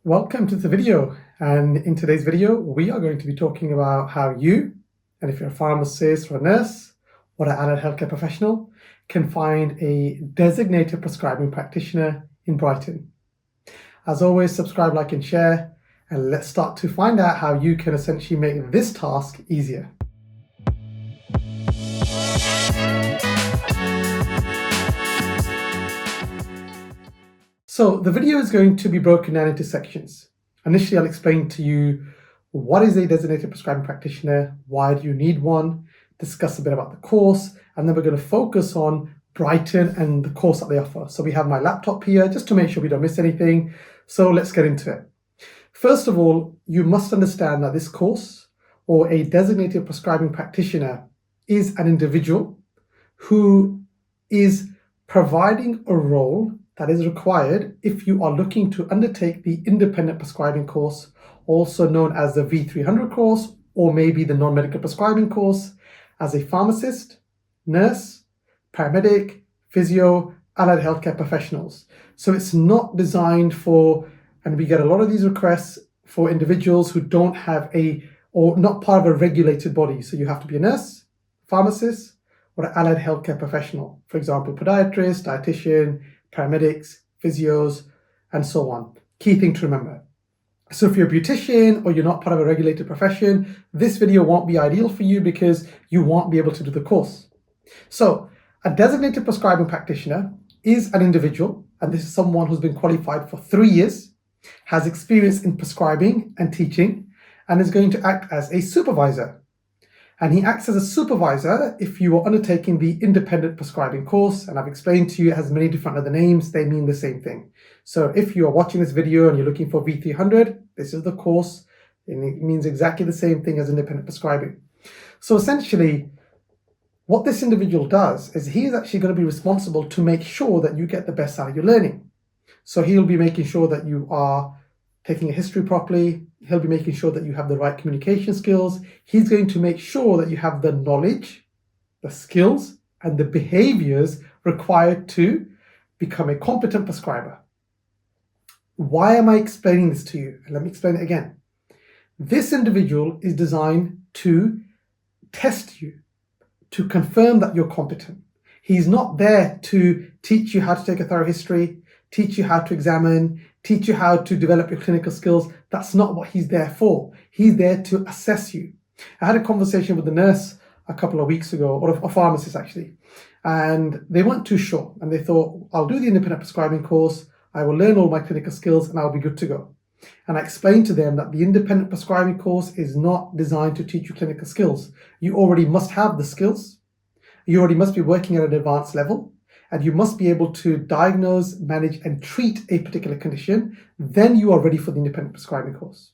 Welcome to the video, and in today's video we are going to be talking about how you, and if you're a pharmacist or a nurse or an allied healthcare professional, can find a designated prescribing practitioner in Brighton. As always, subscribe, like and share, and let's start to find out how you can essentially make this task easier. So the video is going to be broken down into sections. Initially, I'll explain to you what is a designated prescribing practitioner, why do you need one, discuss a bit about the course, and then we're going to focus on Brighton and the course that they offer. So we have my laptop here just to make sure we don't miss anything. So let's get into it. First of all, you must understand that this course, or a designated prescribing practitioner, is an individual who is providing a role that is required if you are looking to undertake the independent prescribing course, also known as the V300 course, or maybe the non-medical prescribing course, as a pharmacist, nurse, paramedic, physio, allied healthcare professionals. So it's not designed for, and we get a lot of these requests for individuals who don't have or not part of a regulated body. So you have to be a nurse, pharmacist, or an allied healthcare professional. For example, podiatrist, dietitian, paramedics, physios, and so on. Key thing to remember. So if you're a beautician or you're not part of a regulated profession, this video won't be ideal for you because you won't be able to do the course. So a designated prescribing practitioner is an individual, and this is someone who's been qualified for 3 years, has experience in prescribing and teaching, and is going to act as a supervisor. And he acts as a supervisor if you are undertaking the independent prescribing course. And I've explained to you it has many different other names. They mean the same thing. So if you are watching this video and you're looking for V300, this is the course. And it means exactly the same thing as independent prescribing. So essentially, what this individual does is he is actually going to be responsible to make sure that you get the best out of your learning. So he'll be making sure that you are taking a history properly. He'll be making sure that you have the right communication skills. He's going to make sure that you have the knowledge, the skills, and the behaviors required to become a competent prescriber. Why am I explaining this to you? Let me explain it again. This individual is designed to test you, to confirm that you're competent. He's not there to teach you how to take a thorough history, teach you how to examine, teach you how to develop your clinical skills. That's not what he's there for. He's there to assess you. I had a conversation with a nurse a couple of weeks ago, or a pharmacist actually, and they weren't too sure. And they thought, I'll do the independent prescribing course, I will learn all my clinical skills, and I'll be good to go. And I explained to them that the independent prescribing course is not designed to teach you clinical skills. You already must have the skills. You already must be working at an advanced level. And you must be able to diagnose, manage, and treat a particular condition. Then you are ready for the independent prescribing course.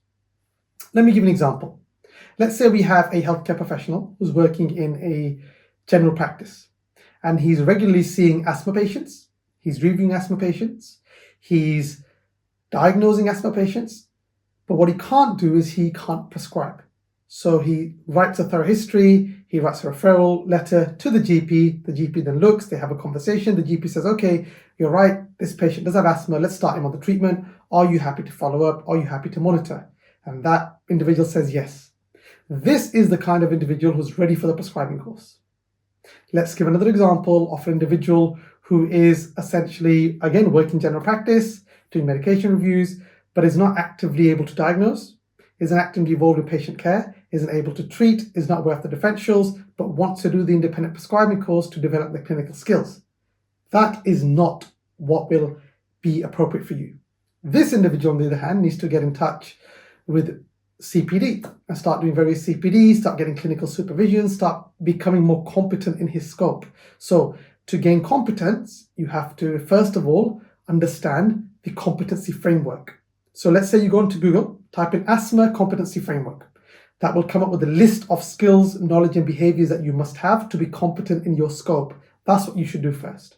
Let me give you an example. Let's say we have a healthcare professional who's working in a general practice, and he's regularly seeing asthma patients, he's reviewing asthma patients, he's diagnosing asthma patients, but what he can't do is he can't prescribe. So he writes a thorough history, he writes a referral letter to the GP then looks, they have a conversation, the GP says, okay, you're right, this patient does have asthma, let's start him on the treatment, are you happy to follow up, are you happy to monitor? And that individual says yes. This is the kind of individual who's ready for the prescribing course. Let's give another example of an individual who is essentially, again, working general practice, doing medication reviews, but is not actively able to diagnose, isn't actively involved in patient care, isn't able to treat, is not worth the differentials, but wants to do the independent prescribing course to develop the clinical skills. That is not what will be appropriate for you. This individual, on the other hand, needs to get in touch with CPD and start doing various CPDs, start getting clinical supervision, start becoming more competent in his scope. So to gain competence, you have to, first of all, understand the competency framework. So let's say you go into Google, type in asthma competency framework. That will come up with a list of skills, knowledge, and behaviors that you must have to be competent in your scope. That's what you should do first.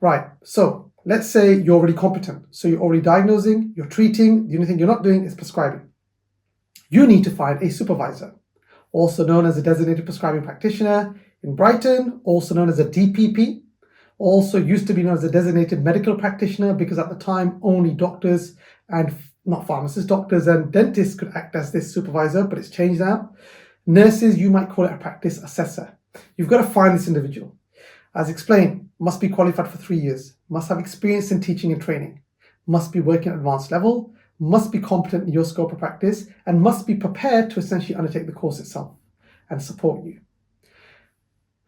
Right, so let's say you're already competent. So you're already diagnosing, you're treating, the only thing you're not doing is prescribing. You need to find a supervisor, also known as a designated prescribing practitioner in Brighton, also known as a DPP. Also used to be known as a designated medical practitioner because at the time only doctors and not pharmacists, doctors and dentists could act as this supervisor, but it's changed now. Nurses, you might call it a practice assessor. You've got to find this individual. As explained, must be qualified for 3 years, must have experience in teaching and training, must be working at advanced level, must be competent in your scope of practice, and must be prepared to essentially undertake the course itself and support you.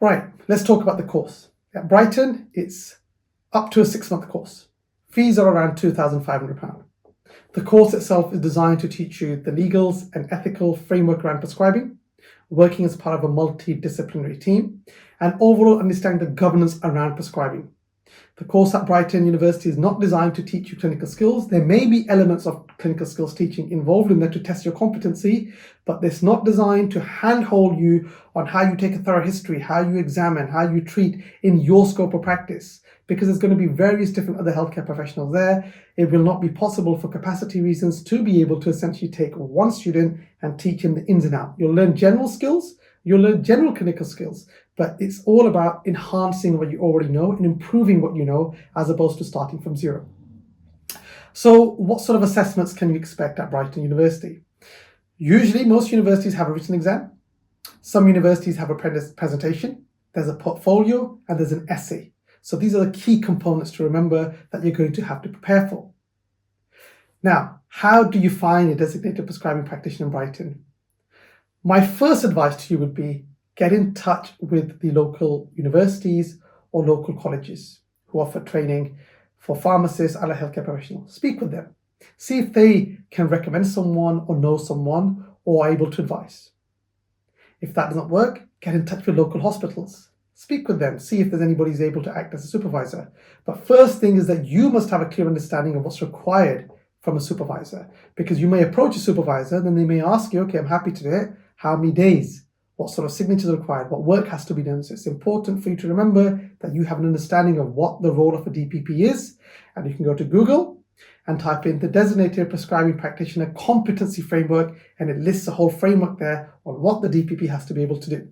Right, let's talk about the course. At Brighton, it's up to a 6-month course. Fees are around £2,500. The course itself is designed to teach you the legals and ethical framework around prescribing, working as part of a multidisciplinary team, and overall understanding the governance around prescribing. The course at Brighton University is not designed to teach you clinical skills. There may be elements of clinical skills teaching involved in there to test your competency, but it's not designed to handhold you on how you take a thorough history, how you examine, how you treat in your scope of practice, because there's going to be various different other healthcare professionals there. It will not be possible for capacity reasons to be able to essentially take one student and teach him the ins and outs. You'll learn general skills, you'll learn general clinical skills, but it's all about enhancing what you already know and improving what you know as opposed to starting from zero. So what sort of assessments can you expect at Brighton University? Usually most universities have a written exam. Some universities have a presentation, there's a portfolio, and there's an essay. So these are the key components to remember that you're going to have to prepare for. Now, how do you find a designated prescribing practitioner in Brighton? My first advice to you would be get in touch with the local universities or local colleges who offer training for pharmacists and healthcare professionals. Speak with them. See if they can recommend someone or know someone or are able to advise. If that doesn't work, get in touch with local hospitals. Speak with them, see if there's anybody who's able to act as a supervisor. But first thing is that you must have a clear understanding of what's required from a supervisor, because you may approach a supervisor, then they may ask you, okay, I'm happy to do it. How many days? What sort of signatures are required? What work has to be done? So it's important for you to remember that you have an understanding of what the role of a DPP is. And you can go to Google and type in the Designated Prescribing Practitioner Competency Framework, and it lists a whole framework there on what the DPP has to be able to do.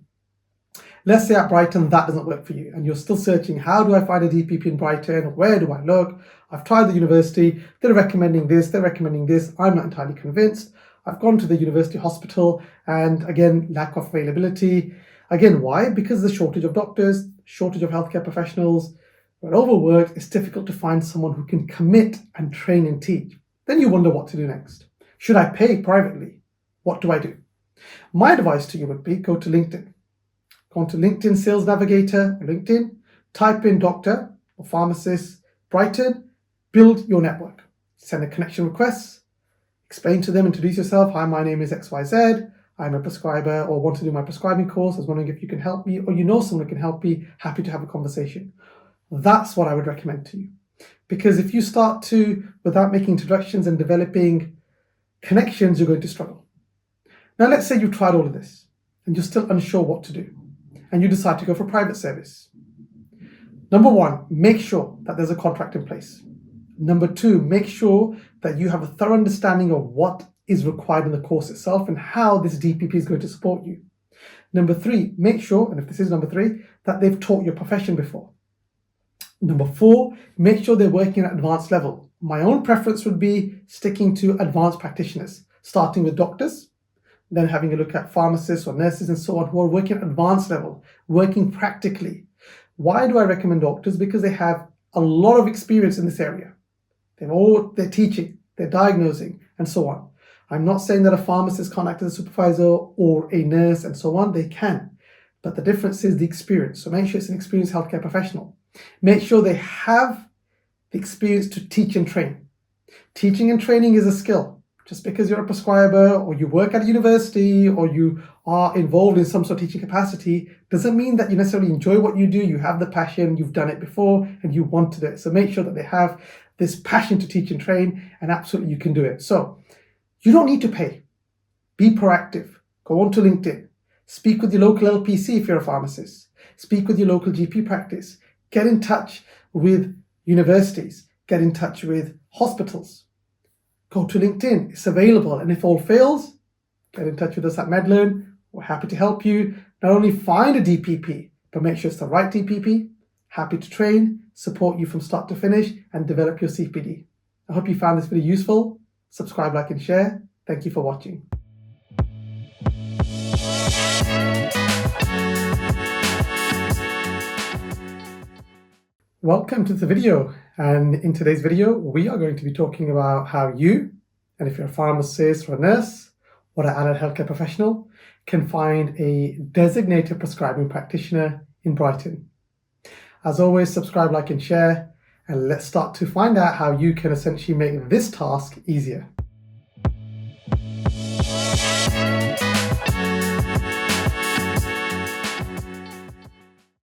Let's say at Brighton that doesn't work for you and you're still searching, how do I find a DPP in Brighton? Where do I look? I've tried the university, they're recommending this, I'm not entirely convinced. I've gone to the university hospital and again, lack of availability. Again, why? Because of the shortage of doctors, shortage of healthcare professionals. We're overworked, it's difficult to find someone who can commit and train and teach. Then you wonder what to do next. Should I pay privately? What do I do? My advice to you would be go to LinkedIn. Go onto LinkedIn Sales Navigator or LinkedIn, type in doctor or pharmacist, Brighton, build your network. Send a connection request, explain to them, introduce yourself. Hi, my name is XYZ. I'm a prescriber or want to do my prescribing course. I was wondering if you can help me or you know someone who can help me. Happy to have a conversation. That's what I would recommend to you. Because if you start to, without making introductions and developing connections, you're going to struggle. Now, let's say you've tried all of this and you're still unsure what to do and you decide to go for private service. Number one, make sure that there's a contract in place. Number two, make sure that you have a thorough understanding of what is required in the course itself and how this DPP is going to support you. Number three, make sure, and if this is number three, that they've taught your profession before. Number four, make sure they're working at advanced level. My own preference would be sticking to advanced practitioners, starting with doctors, then having a look at pharmacists or nurses and so on who are working at advanced level, working practically. Why do I recommend doctors? Because they have a lot of experience in this area. They're teaching, they're diagnosing, and so on. I'm not saying that a pharmacist can't act as a supervisor or a nurse and so on. They can. But the difference is the experience. So make sure it's an experienced healthcare professional. Make sure they have the experience to teach and train. Teaching and training is a skill. Just because you're a prescriber or you work at a university or you are involved in some sort of teaching capacity doesn't mean that you necessarily enjoy what you do. You have the passion, you've done it before, and you want to do it. So make sure that they have this passion to teach and train, and absolutely you can do it. So you don't need to pay. Be proactive. Go onto LinkedIn. Speak with your local LPC if you're a pharmacist. Speak with your local GP practice. Get in touch with universities. Get in touch with hospitals. Go to LinkedIn. It's available. And if all fails, get in touch with us at MEDLRN. We're happy to help you not only find a DPP, but make sure it's the right DPP, Happy to train, support you from start to finish, and develop your CPD. I hope you found this video useful. Subscribe, like, and share. Thank you for watching. Welcome to the video, and in today's video we are going to be talking about how you, and if you're a pharmacist or a nurse or an allied healthcare professional, can find a designated prescribing practitioner in Brighton. As always, subscribe, like, and share, and let's start to find out how you can essentially make this task easier.